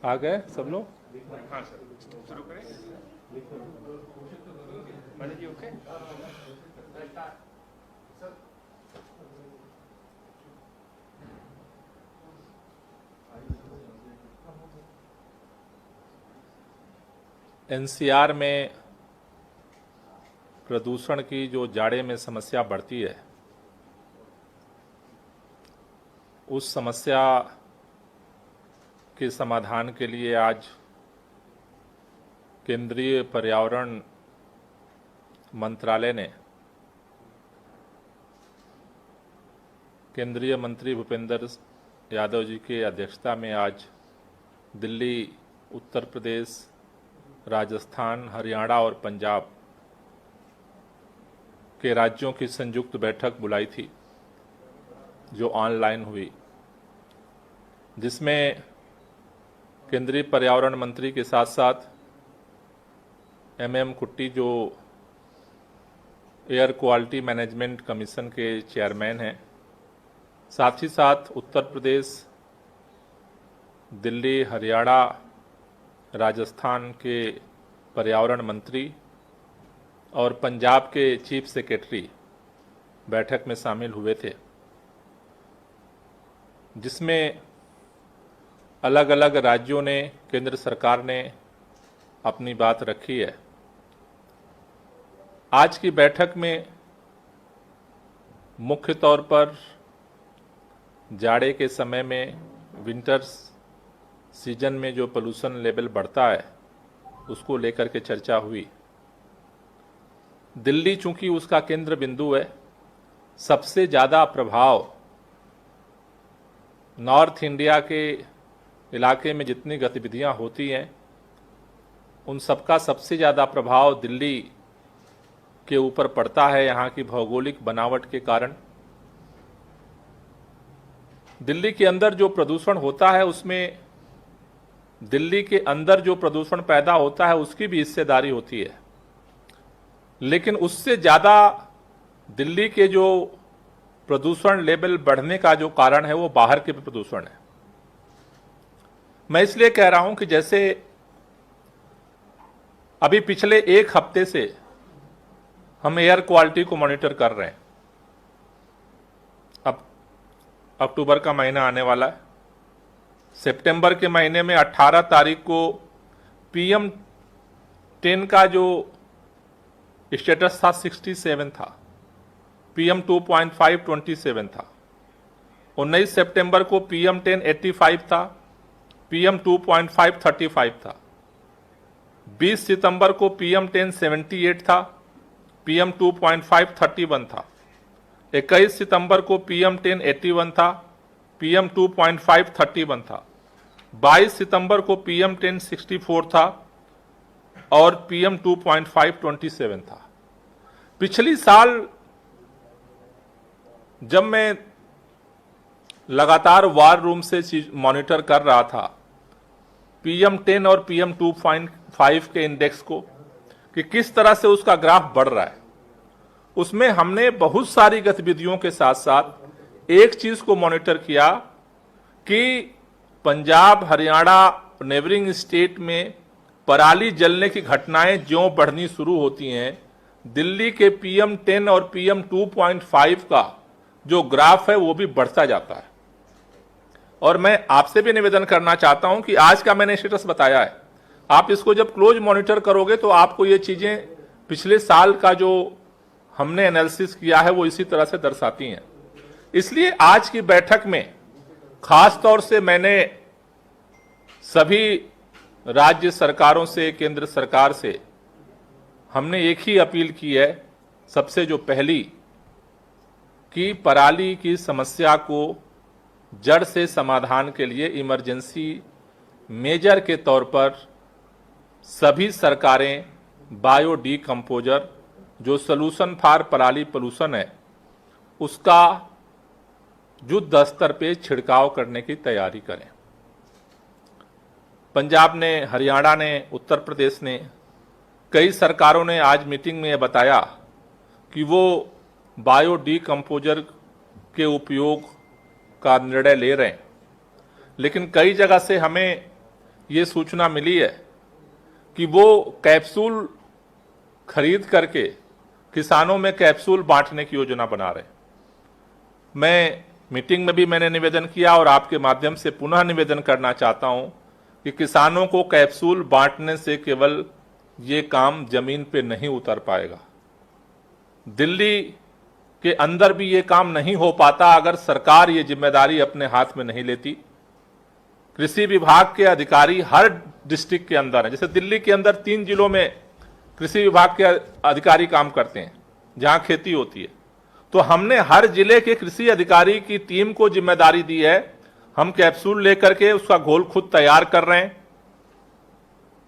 आ गए सब लोग? हाँ सर, शुरू करें। मैडम जी ओके। एनसीआर में प्रदूषण की जो जाड़े में समस्या बढ़ती है, उस समस्या के समाधान के लिए आज केंद्रीय पर्यावरण मंत्रालय ने केंद्रीय मंत्री भूपेंद्र यादव जी की अध्यक्षता में आज दिल्ली, उत्तर प्रदेश, राजस्थान, हरियाणा और पंजाब के राज्यों की संयुक्त बैठक बुलाई थी, जो ऑनलाइन हुई, जिसमें केंद्रीय पर्यावरण मंत्री के साथ साथ एमएम कुट्टी, जो एयर क्वालिटी मैनेजमेंट कमीशन के चेयरमैन हैं, साथ ही साथ उत्तर प्रदेश, दिल्ली, हरियाणा, राजस्थान के पर्यावरण मंत्री और पंजाब के चीफ सेक्रेटरी बैठक में शामिल हुए थे, जिसमें अलग अलग राज्यों ने, केंद्र सरकार ने अपनी बात रखी है। आज की बैठक में मुख्य तौर पर जाड़े के समय में, विंटर सीजन में जो पोल्यूशन लेवल बढ़ता है, उसको लेकर के चर्चा हुई। दिल्ली चूंकि उसका केंद्र बिंदु है, सबसे ज़्यादा प्रभाव नॉर्थ इंडिया के इलाके में जितनी गतिविधियां होती हैं, उन सबका सबसे ज़्यादा प्रभाव दिल्ली के ऊपर पड़ता है। यहाँ की भौगोलिक बनावट के कारण दिल्ली के अंदर जो प्रदूषण होता है, उसमें दिल्ली के अंदर जो प्रदूषण पैदा होता है उसकी भी हिस्सेदारी होती है, लेकिन उससे ज़्यादा दिल्ली के जो प्रदूषण लेवल बढ़ने का जो कारण है वो बाहर के प्रदूषण है। मैं इसलिए कह रहा हूं कि जैसे अभी पिछले एक हफ्ते से हम एयर क्वालिटी को मॉनिटर कर रहे हैं। अब अक्टूबर का महीना आने वाला है। सितंबर के महीने में 18 तारीख को PM10 का जो स्टेटस था 67 था, PM2.5 27 था। 19 सितंबर को PM10 85 था, PM2.5 35 था। 20 सितंबर को PM10 78 था, PM2.5 31 था। 21 सितंबर को PM10 81 था, PM2.5 31 था। 22 सितंबर को PM10 64 था और PM2.5 27 था। पिछली साल जब मैं लगातार वार रूम से मॉनिटर कर रहा था PM10 और PM2.5 के इंडेक्स को कि किस तरह से उसका ग्राफ बढ़ रहा है, उसमें हमने बहुत सारी गतिविधियों के साथ साथ एक चीज को मॉनिटर किया कि पंजाब, हरियाणा, नेबरिंग स्टेट में पराली जलने की घटनाएं ज्यों बढ़नी शुरू होती हैं, दिल्ली के PM10 और PM2.5 का जो ग्राफ है वो भी बढ़ता जाता है। और मैं आपसे भी निवेदन करना चाहता हूं कि आज का मैंने स्टेटस बताया है, आप इसको जब क्लोज मॉनिटर करोगे तो आपको ये चीजें पिछले साल का जो हमने एनालिसिस किया है वो इसी तरह से दर्शाती हैं। इसलिए आज की बैठक में खास तौर से मैंने सभी राज्य सरकारों से, केंद्र सरकार से हमने एक ही अपील की है, सबसे जो पहली, कि पराली की समस्या को जड़ से समाधान के लिए इमरजेंसी मेजर के तौर पर सभी सरकारें बायो डीकंपोजर, जो सॉल्यूशन फॉर पराली पोल्यूशन है, उसका युद्ध स्तर पे छिड़काव करने की तैयारी करें। पंजाब ने, हरियाणा ने, उत्तर प्रदेश ने, कई सरकारों ने आज मीटिंग में यह बताया कि वो बायो डीकंपोजर के उपयोग का निर्णय ले रहे हैं, लेकिन कई जगह से हमें ये सूचना मिली है कि वो कैप्सूल खरीद करके किसानों में कैप्सूल बांटने की योजना बना रहे हैं। मैं मीटिंग में भी मैंने निवेदन किया और आपके माध्यम से पुनः निवेदन करना चाहता हूं कि किसानों को कैप्सूल बांटने से केवल ये काम जमीन पे नहीं उतर पाएगा। दिल्ली के अंदर भी ये काम नहीं हो पाता अगर सरकार ये जिम्मेदारी अपने हाथ में नहीं लेती। कृषि विभाग के अधिकारी हर डिस्ट्रिक्ट के अंदर है, जैसे दिल्ली के अंदर 3 जिलों में कृषि विभाग के अधिकारी काम करते हैं जहां खेती होती है, तो हमने हर जिले के कृषि अधिकारी की टीम को जिम्मेदारी दी है। हम कैप्सूल लेकर के उसका घोल खुद तैयार कर रहे हैं,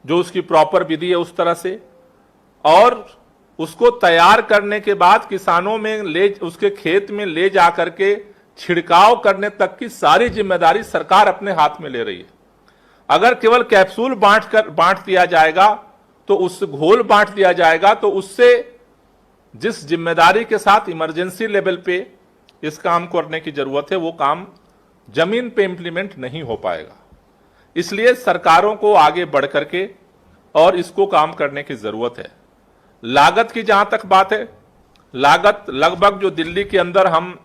जो उसकी प्रॉपर विधि है उस तरह से, और उसको तैयार करने के बाद किसानों में उसके खेत में ले जा करके छिड़काव करने तक की सारी जिम्मेदारी सरकार अपने हाथ में ले रही है। अगर केवल कैप्सूल बांट दिया जाएगा तो उस घोल बांट दिया जाएगा तो उससे जिस जिम्मेदारी के साथ इमरजेंसी लेवल पे इस काम को करने की जरूरत है वो काम जमीन पे इंप्लीमेंट नहीं हो पाएगा। इसलिए सरकारों को आगे बढ़ करके और इसको काम करने की जरूरत है। लागत की जहां तक बात है, लागत लगभग जो दिल्ली के अंदर हम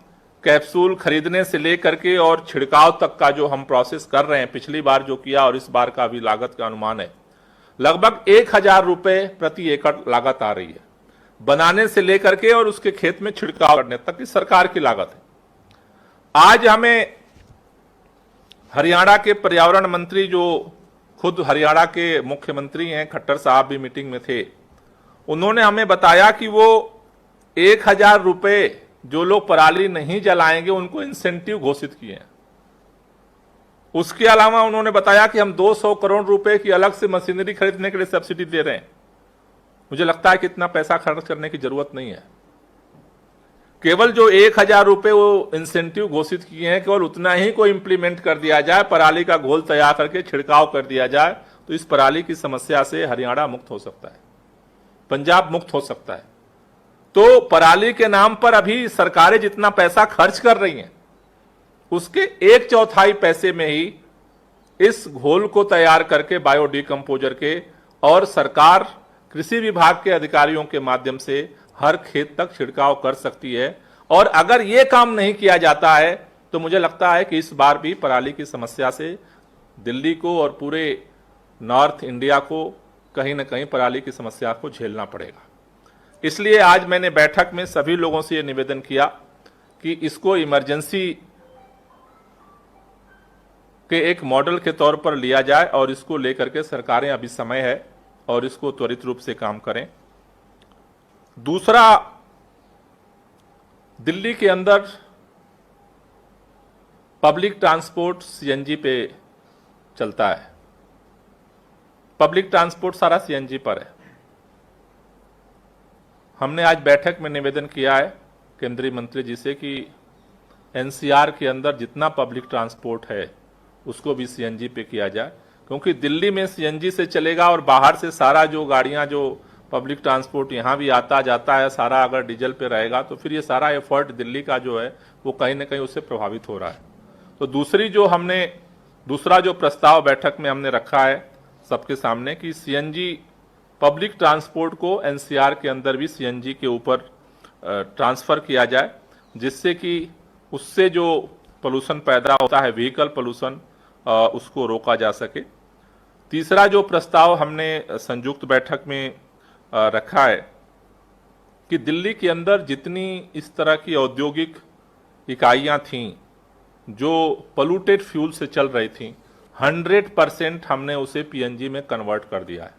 कैप्सूल खरीदने से लेकर के और छिड़काव तक का जो हम प्रोसेस कर रहे हैं, पिछली बार जो किया और इस बार का भी लागत का अनुमान है, लगभग 1000 रुपए प्रति एकड़ लागत आ रही है, बनाने से लेकर के और उसके खेत में छिड़काव करने तक की सरकार की लागत है। आज हमें हरियाणा के पर्यावरण मंत्री, जो खुद हरियाणा के मुख्यमंत्री हैं, खट्टर साहब भी मीटिंग में थे, उन्होंने हमें बताया कि वो 1000 रुपए जो लोग पराली नहीं जलाएंगे उनको इंसेंटिव घोषित किए हैं। उसके अलावा उन्होंने बताया कि हम 200 करोड़ रुपए की अलग से मशीनरी खरीदने के लिए सब्सिडी दे रहे हैं। मुझे लगता है कि इतना पैसा खर्च करने की जरूरत नहीं है। केवल जो 1000 रुपए वो इंसेंटिव घोषित किए हैं, केवल उतना ही को इंप्लीमेंट कर दिया जाए, पराली का घोल तैयार करके छिड़काव कर दिया जाए, तो इस पराली की समस्या से हरियाणा मुक्त हो सकता है, पंजाब मुक्त हो सकता है। तो पराली के नाम पर अभी सरकारें जितना पैसा खर्च कर रही हैं, उसके 1/4 पैसे में ही इस घोल को तैयार करके बायोडिकम्पोजर के, और सरकार कृषि विभाग के अधिकारियों के माध्यम से हर खेत तक छिड़काव कर सकती है। और अगर यह काम नहीं किया जाता है तो मुझे लगता है कि इस बार भी पराली की समस्या से दिल्ली को और पूरे नॉर्थ इंडिया को कहीं ना कहीं पराली की समस्या को झेलना पड़ेगा। इसलिए आज मैंने बैठक में सभी लोगों से यह निवेदन किया कि इसको इमरजेंसी के एक मॉडल के तौर पर लिया जाए और इसको लेकर के सरकारें, अभी समय है और इसको त्वरित रूप से काम करें। दूसरा, दिल्ली के अंदर पब्लिक ट्रांसपोर्ट सीएनजी पे चलता है, पब्लिक ट्रांसपोर्ट सारा सीएनजी पर है। हमने आज बैठक में निवेदन किया है केंद्रीय मंत्री जी से कि एनसीआर के अंदर जितना पब्लिक ट्रांसपोर्ट है उसको भी सीएनजी पे किया जाए, क्योंकि दिल्ली में सीएनजी से चलेगा और बाहर से सारा जो गाड़ियां, जो पब्लिक ट्रांसपोर्ट यहाँ भी आता जाता है, सारा अगर डीजल पे रहेगा तो फिर ये सारा एफर्ट दिल्ली का जो है वो कहीं ना कहीं उससे प्रभावित हो रहा है। तो दूसरा जो प्रस्ताव बैठक में हमने रखा है सबके सामने कि सीएनजी पब्लिक ट्रांसपोर्ट को एनसीआर के अंदर भी सीएनजी के ऊपर ट्रांसफर किया जाए, जिससे कि उससे जो पोल्यूशन पैदा होता है, व्हीकल पोल्यूशन, उसको रोका जा सके। तीसरा जो प्रस्ताव हमने संयुक्त बैठक में रखा है कि दिल्ली के अंदर जितनी इस तरह की औद्योगिक इकाइयां थीं जो पोल्यूटेड फ्यूल से चल रही थीं, 100% हमने उसे पीएनजी में कन्वर्ट कर दिया है।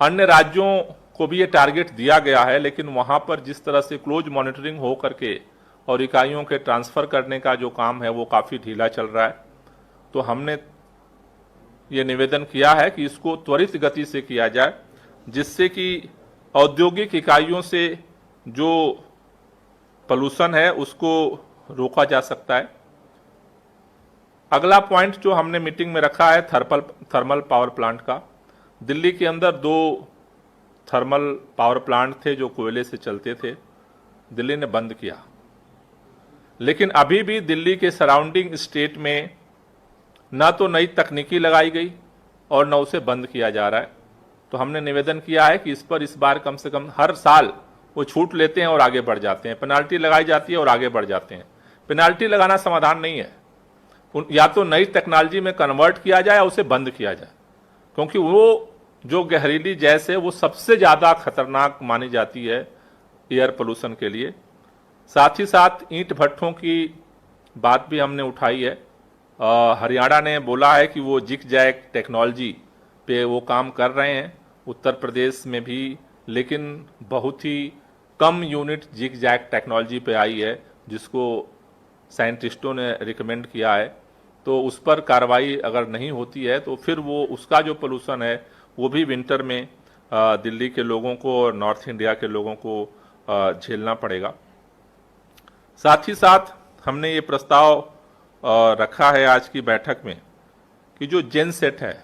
अन्य राज्यों को भी ये टारगेट दिया गया है, लेकिन वहां पर जिस तरह से क्लोज मॉनिटरिंग हो करके और इकाइयों के ट्रांसफर करने का जो काम है वो काफी ढीला चल रहा है। तो हमने ये निवेदन किया है कि इसको त्वरित गति से किया जाए, जिससे कि औद्योगिक इकाइयों से जो पोल्यूशन है उसको रोका जा सकता है। अगला पॉइंट जो हमने मीटिंग में रखा है थर्मल पावर प्लांट का। दिल्ली के अंदर 2 थर्मल पावर प्लांट थे जो कोयले से चलते थे, दिल्ली ने बंद किया, लेकिन अभी भी दिल्ली के सराउंडिंग स्टेट में ना तो नई तकनीकी लगाई गई और न उसे बंद किया जा रहा है। तो हमने निवेदन किया है कि इस बार कम से कम हर साल वो छूट लेते हैं और आगे बढ़ जाते हैं, पेनाल्टी लगाई जाती है और आगे बढ़ जाते हैं। पेनाल्टी लगाना समाधान नहीं है, या तो नई टेक्नोलॉजी में कन्वर्ट किया जाए या उसे बंद किया जाए, क्योंकि वो जो जहरीली गैस है वो सबसे ज़्यादा खतरनाक मानी जाती है एयर पोल्यूशन के लिए। साथ ही साथ ईंट भट्ठों की बात भी हमने उठाई है। हरियाणा ने बोला है कि वो जिग जैग टेक्नोलॉजी पे वो काम कर रहे हैं, उत्तर प्रदेश में भी, लेकिन बहुत ही कम यूनिट जिग जैग टेक्नोलॉजी पे आई है जिसको साइंटिस्टों ने रिकमेंड किया है। तो उस पर कार्रवाई अगर नहीं होती है तो फिर वो उसका जो पोल्यूशन है वो भी विंटर में दिल्ली के लोगों को और नॉर्थ इंडिया के लोगों को झेलना पड़ेगा। साथ ही साथ हमने ये प्रस्ताव रखा है आज की बैठक में कि जो जेन सेट है,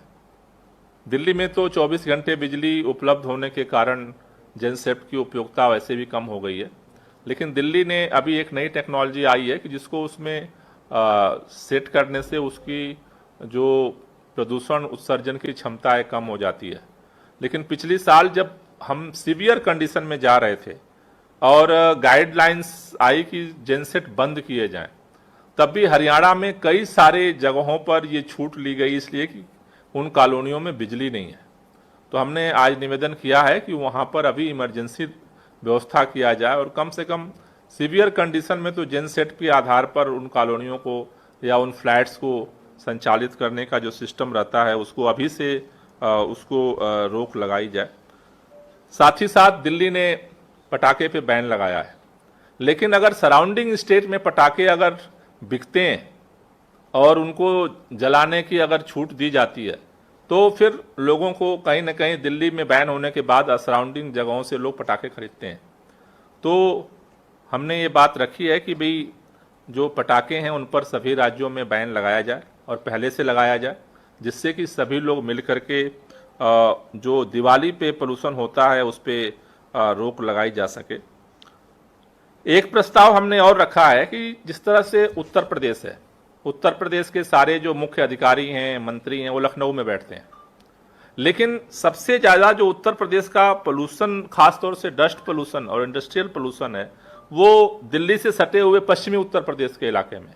दिल्ली में तो 24 घंटे बिजली उपलब्ध होने के कारण जेन सेट की उपयोगिता वैसे भी कम हो गई है, लेकिन दिल्ली ने अभी एक नई टेक्नोलॉजी आई है कि जिसको उसमें सेट करने से उसकी जो प्रदूषण उत्सर्जन की क्षमता है कम हो जाती है। लेकिन पिछली साल जब हम सीवियर कंडीशन में जा रहे थे और गाइडलाइंस आई कि जेनसेट बंद किए जाएं, तब भी हरियाणा में कई सारे जगहों पर ये छूट ली गई, इसलिए कि उन कॉलोनियों में बिजली नहीं है। तो हमने आज निवेदन किया है कि वहाँ पर अभी इमरजेंसी व्यवस्था किया जाए और कम से कम सीवियर कंडीशन में तो जेनसेट के आधार पर उन कॉलोनियों को या उन फ्लैट्स को संचालित करने का जो सिस्टम रहता है उसको अभी से उसको रोक लगाई जाए। साथ ही साथ दिल्ली ने पटाखे पे बैन लगाया है, लेकिन अगर सराउंडिंग स्टेट में पटाखे अगर बिकते हैं और उनको जलाने की अगर छूट दी जाती है तो फिर लोगों को कहीं ना कहीं दिल्ली में बैन होने के बाद सराउंडिंग जगहों से लोग पटाखे खरीदते हैं। तो हमने ये बात रखी है कि भाई जो पटाखे हैं उन पर सभी राज्यों में बैन लगाया जाए और पहले से लगाया जाए, जिससे कि सभी लोग मिल करके जो दिवाली पे पोल्यूशन होता है उस पर रोक लगाई जा सके। एक प्रस्ताव हमने और रखा है कि जिस तरह से उत्तर प्रदेश है, उत्तर प्रदेश के सारे जो मुख्य अधिकारी हैं, मंत्री हैं, वो लखनऊ में बैठते हैं, लेकिन सबसे ज़्यादा जो उत्तर प्रदेश का पोल्यूशन, खासतौर से डस्ट पोल्यूशन और इंडस्ट्रियल पोल्यूशन है, वो दिल्ली से सटे हुए पश्चिमी उत्तर प्रदेश के इलाके में।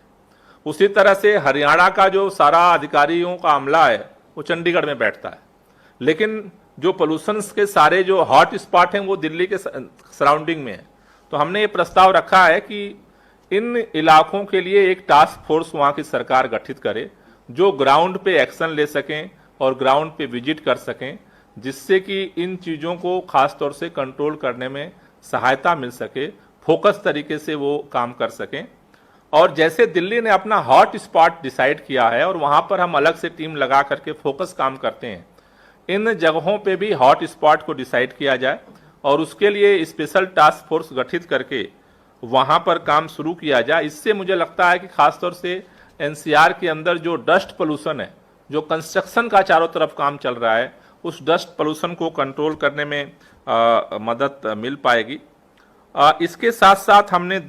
उसी तरह से हरियाणा का जो सारा अधिकारियों का अमला है वो चंडीगढ़ में बैठता है, लेकिन जो पोल्यूशन के सारे जो हॉट स्पॉट हैं वो दिल्ली के सराउंडिंग में है। तो हमने ये प्रस्ताव रखा है कि इन इलाकों के लिए एक टास्क फोर्स वहाँ की सरकार गठित करे जो ग्राउंड पे एक्शन ले सकें और ग्राउंड पे विजिट कर सकें, जिससे कि इन चीज़ों को खास तौर से कंट्रोल करने में सहायता मिल सके, फोकस तरीके से वो काम कर सकें। और जैसे दिल्ली ने अपना हॉट स्पॉट डिसाइड किया है और वहाँ पर हम अलग से टीम लगा करके फोकस काम करते हैं, इन जगहों पे भी हॉट स्पॉट को डिसाइड किया जाए और उसके लिए स्पेशल टास्क फोर्स गठित करके वहाँ पर काम शुरू किया जाए। इससे मुझे लगता है कि खासतौर से एनसीआर के अंदर जो डस्ट पोल्यूशन है, जो कंस्ट्रक्शन का चारों तरफ काम चल रहा है, उस डस्ट पोल्यूशन को कंट्रोल करने में मदद मिल पाएगी। इसके साथ साथ हमने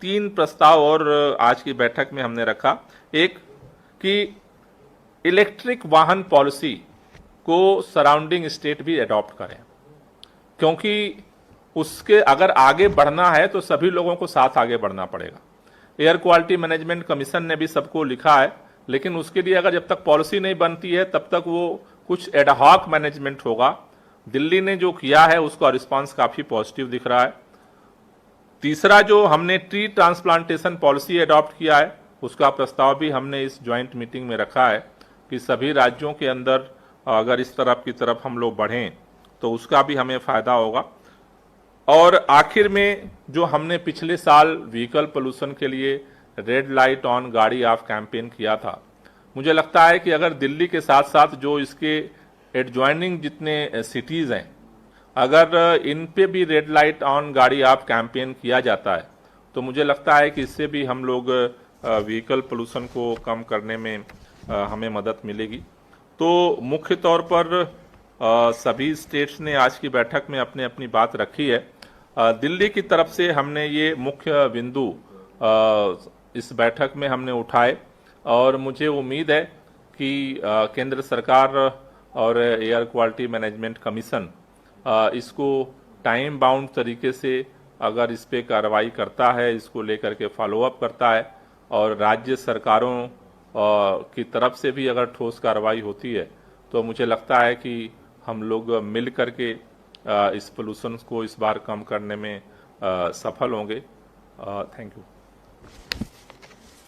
तीन प्रस्ताव और आज की बैठक में हमने रखा। एक कि इलेक्ट्रिक वाहन पॉलिसी को सराउंडिंग स्टेट भी अडॉप्ट करें, क्योंकि उसके अगर आगे बढ़ना है तो सभी लोगों को साथ आगे बढ़ना पड़ेगा। एयर क्वालिटी मैनेजमेंट कमीशन ने भी सबको लिखा है, लेकिन उसके लिए अगर जब तक पॉलिसी नहीं बनती है तब तक वो कुछ एडहॉक मैनेजमेंट होगा। दिल्ली ने जो किया है उसका रिस्पांस काफ़ी पॉजिटिव दिख रहा है। तीसरा, जो हमने ट्री ट्रांसप्लांटेशन पॉलिसी अडॉप्ट किया है, उसका प्रस्ताव भी हमने इस ज्वाइंट मीटिंग में रखा है कि सभी राज्यों के अंदर अगर इस तरफ की तरफ हम लोग बढ़ें तो उसका भी हमें फ़ायदा होगा। और आखिर में जो हमने पिछले साल व्हीकल पोल्यूशन के लिए रेड लाइट ऑन गाड़ी ऑफ कैंपेन किया था, मुझे लगता है कि अगर दिल्ली के साथ साथ जो इसके एडजॉइनिंग जितने सिटीज़ हैं, अगर इन पे भी रेड लाइट ऑन गाड़ी ऑफ कैंपेन किया जाता है तो मुझे लगता है कि इससे भी हम लोग व्हीकल पोल्यूशन को कम करने में हमें मदद मिलेगी। तो मुख्य तौर पर सभी स्टेट्स ने आज की बैठक में अपने अपनी बात रखी है। दिल्ली की तरफ से हमने ये मुख्य बिंदु इस बैठक में हमने उठाए। और मुझे उम्मीद है कि केंद्र सरकार और एयर क्वालिटी मैनेजमेंट कमीशन इसको टाइम बाउंड तरीके से अगर इस पे कार्रवाई करता है, इसको लेकर के फॉलोअप करता है और राज्य सरकारों की तरफ से भी अगर ठोस कार्रवाई होती है तो मुझे लगता है कि हम लोग मिल करके इस पोल्यूशन को इस बार कम करने में सफल होंगे। Thank you.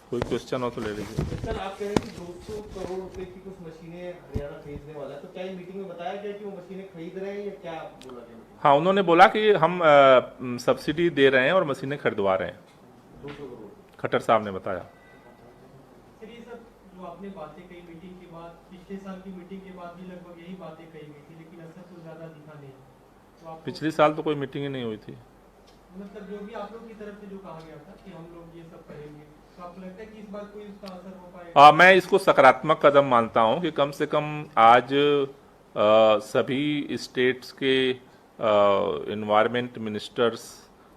कोई क्वेश्चन हो तो ले लीजिए। सर, आप कह रहे हैं कि 200 करोड़ रुपए की कुछ मशीनें हरियाणा खरीदने वाला है, तो क्या ये मीटिंग में बताया गया कि वो मशीनें खरीद रहे हैं या क्या बोला गया? हाँ, उन्होंने बोला कि हम सब्सिडी दे रहे हैं और मशीनें खरीदवा रहे हैं। 200 करोड़। खट्टर साहब ने बताया। सर, ये सब जो आपने बातें कही मीटिंग के बाद, पिछले साल की मीटिंग के बाद भी लगभग यही बातें कही गई थी, लेकिन असर तो ज्यादा दिखा नहीं। तो आप पिछले साल तो कोई मीटिंग ही नहीं हुई थी। मतलब जो भी आप लोग की तरफ से जो कहा गया था कि हम लोग ये सब करेंगे, तो आपको लगता है कि इस बार कोई उसका असर हो पाएगा? मैं इसको सकारात्मक कदम मानता हूं कि कम से कम आज सभी स्टेट्स के इन्वायरमेंट मिनिस्टर्स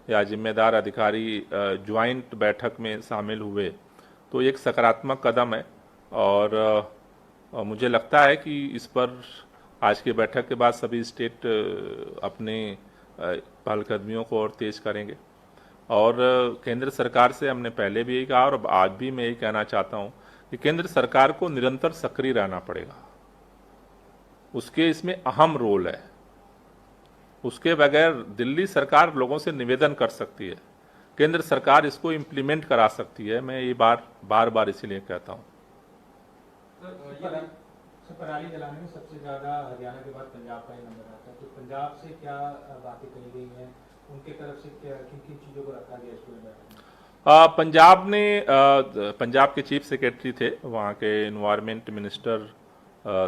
या जिम्मेदार अधिकारी ज्वाइंट बैठक में शामिल हुए, तो एक सकारात्मक कदम है। और मुझे लगता है कि इस पर आज की बैठक के बाद सभी स्टेट अपने पहलकदमियों को और तेज करेंगे। और केंद्र सरकार से हमने पहले भी यही कहा और आज भी मैं यही कहना चाहता हूं कि केंद्र सरकार को निरंतर सक्रिय रहना पड़ेगा। उसके इसमें अहम रोल है। उसके बगैर दिल्ली सरकार लोगों से निवेदन कर सकती है, केंद्र सरकार इसको इम्प्लीमेंट करा सकती है। मैं ये बार बार इसीलिए कहता हूं। पराली जलाने में सबसे ज्यादा हरियाणा के बाद पंजाब का ही नंबर आता है, तो पंजाब से क्या बातें कही गई हैं, उनके तरफ से क्या किन किन चीजों को रखा गया इसको लेकर? पंजाब के चीफ सेक्रेटरी थे, वहाँ के इन्वायरमेंट मिनिस्टर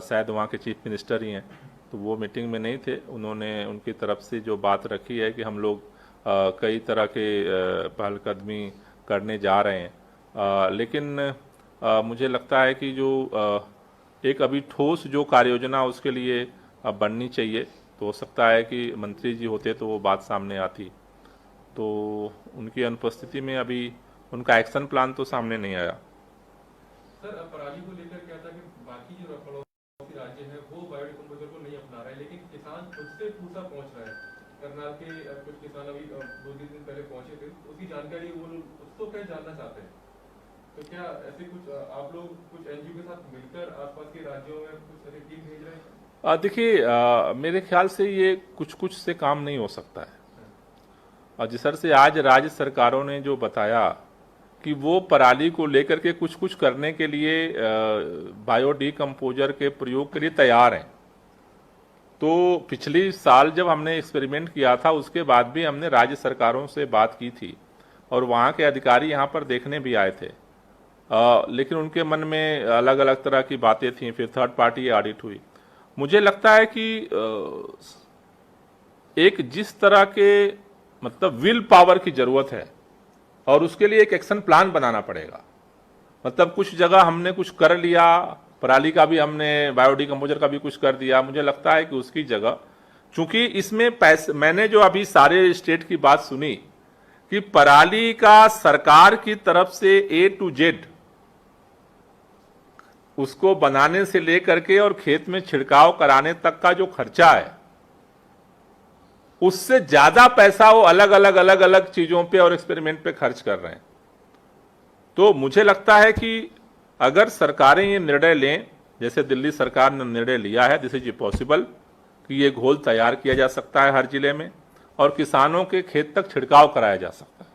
शायद वहाँ के चीफ मिनिस्टर ही हैं, तो वो मीटिंग में नहीं थे। उन्होंने उनकी तरफ से जो बात रखी है कि हम लोग कई तरह के पहलकदमी करने जा रहे हैं, लेकिन मुझे लगता है कि जो एक अभी ठोस जो कार्य योजना उसके लिए बननी चाहिए, तो हो सकता है कि मंत्री जी होते तो वो बात सामने आती, तो उनकी अनुपस्थिति में अभी उनका एक्शन प्लान तो सामने नहीं आया। सर, पराली को लेकर क्या था कि बाकी जो पड़ोसी राज्य है वो बायोडिकम्पोजर को नहीं अपना रहे, लेकिन किसान खुद से पूसा पहुंच रहे हैं। करनाल के कुछ किसान अभी 2-3 दिन पहले पहुंचे थे, उसकी जानकारी वो उसको क्या जानना चाहते हैं। तो क्या ऐसे कुछ आप लोग कुछ एनजीओ के साथ मिलकर आसपास के राज्यों में कुछ ऐसी टीम भेज रहे हैं? देखिए, मेरे ख्याल से ये कुछ से काम नहीं हो सकता है। और जिस तरह से आज राज्य सरकारों ने जो बताया कि वो पराली को लेकर के कुछ करने के लिए बायोडिकम्पोजर के प्रयोग के लिए तैयार हैं, तो पिछली साल जब हमने एक्सपेरिमेंट किया था उसके बाद भी हमने राज्य सरकारों से बात की थी और वहाँ के अधिकारी यहाँ पर देखने भी आए थे, लेकिन उनके मन में अलग अलग तरह की बातें थीं। फिर थर्ड पार्टी ऑडिट हुई। मुझे लगता है कि एक जिस तरह के मतलब विल पावर की जरूरत है और उसके लिए एक एक्शन प्लान बनाना पड़ेगा। मतलब कुछ जगह हमने कुछ कर लिया, पराली का भी हमने, बायोडिकम्पोजर का भी कुछ कर दिया। मुझे लगता है कि उसकी जगह, चूंकि इसमें पैसे, मैंने जो अभी सारे स्टेट की बात सुनी कि पराली का सरकार की तरफ से A to Z उसको बनाने से लेकर के और खेत में छिड़काव कराने तक का जो खर्चा है, उससे ज्यादा पैसा वो अलग अलग चीजों पे और एक्सपेरिमेंट पे खर्च कर रहे हैं। तो मुझे लगता है कि अगर सरकारें ये निर्णय लें, जैसे दिल्ली सरकार ने निर्णय लिया है, दिस इज पॉसिबल कि ये घोल तैयार किया जा सकता है हर जिले में और किसानों के खेत तक छिड़काव कराया जा सकता है,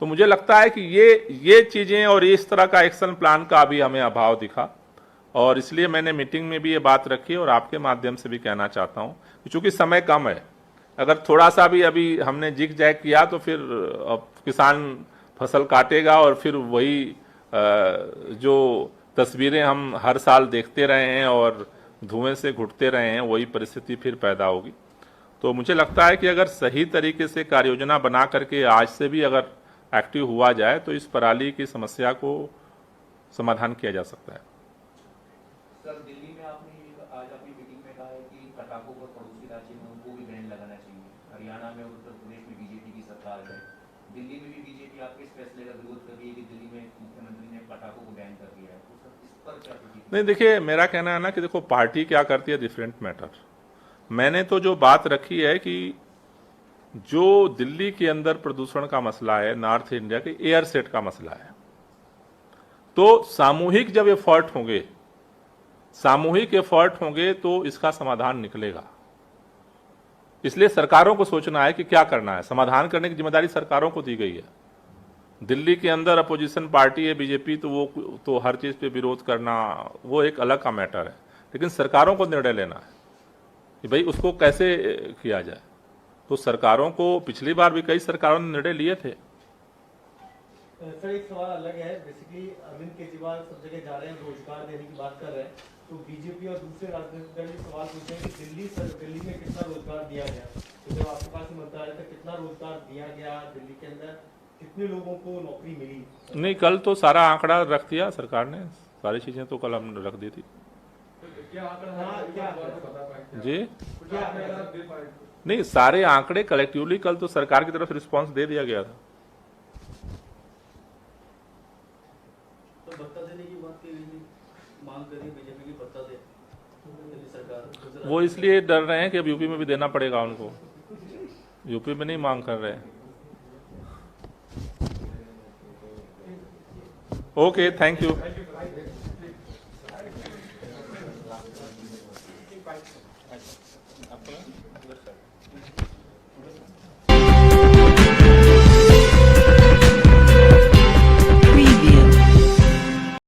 तो मुझे लगता है कि ये चीजें और इस तरह का एक्शन प्लान का अभी हमें अभाव दिखा। और इसलिए मैंने मीटिंग में भी ये बात रखी और आपके माध्यम से भी कहना चाहता हूं कि चूंकि समय कम है, अगर थोड़ा सा भी अभी हमने जिग जैग किया तो फिर किसान फसल काटेगा और फिर वही जो तस्वीरें हम हर साल देखते रहे हैं और धुएं से घुटते रहे हैं, वही परिस्थिति फिर पैदा होगी। तो मुझे लगता है कि अगर सही तरीके से कार्य योजना बना करके आज से भी अगर एक्टिव हुआ जाए तो इस पराली की समस्या को समाधान किया जा सकता है। सर, दिल्ली में आपने आज अपनी मीटिंग में कहा है कि पटाखों पर पड़ोसी राज्य में उनको भी बैन लगाना चाहिए। हरियाणा में और उत्तर प्रदेश में बीजेपी की सरकार है, दिल्ली में भी बीजेपी आपके इस फैसले का विरोध कर रही है कि दिल्ली में मुख्यमंत्री ने पटाखों को बैन कर दिया है, तो सर इस पर क्या प्रतिक्रिया? नहीं, देखिए, मेरा कहना है ना कि देखो, पार्टी क्या करती है डिफरेंट मैटर। मैंने तो जो बात रखी है कि जो दिल्ली के अंदर प्रदूषण का मसला है, नॉर्थ इंडिया के एयर सेट का मसला है, तो सामूहिक जब सामूहिक एफर्ट होंगे तो इसका समाधान निकलेगा। इसलिए सरकारों को सोचना है कि क्या करना है। समाधान करने की जिम्मेदारी सरकारों को दी गई है। दिल्ली के अंदर अपोजिशन पार्टी है बीजेपी, तो वो तो हर चीज पे विरोध करना वो एक अलग का मैटर है, लेकिन सरकारों को निर्णय लेना है कि भाई उसको कैसे किया जाए। तो सरकारों को, पिछली बार भी कई सरकारों ने निर्णय लिए थे। सर एक सवाल अलग है, बेसिकली अरविंद केजरीवाल सब जगह जा रहे हैं, रोजगार देने की बात कर रहे हैं, तो बीजेपी और दूसरे राजनीतिक दल ये सवाल पूछे हैं कि दिल्ली में कितना रोजगार दिया गया, तो जब आपके पास मंत्रालय तक कितना रोजगार दिया गया, दिल्ली के अंदर कितने लोगों को नौकरी मिली? नहीं, कल तो सारा आंकड़ा रख दिया सरकार ने, सारी चीजें तो कल हमने रख दी थी क्या आंकड़ा है, क्या बता पाएंगे जी। क्या आंकड़ा दे पाएंगे? नहीं, सारे आंकड़े कलेक्टिवली कल तो सरकार की तरफ रिस्पांस दे दिया गया था। तो भत्ता देने की बात की गई, मांग कर रही है बीजेपी की भत्ता दे दिल्ली सरकार। वो इसलिए डर रहे हैं कि अब यूपी में भी देना पड़ेगा उनको, यूपी में नहीं मांग कर रहे हैं। Okay, thank you.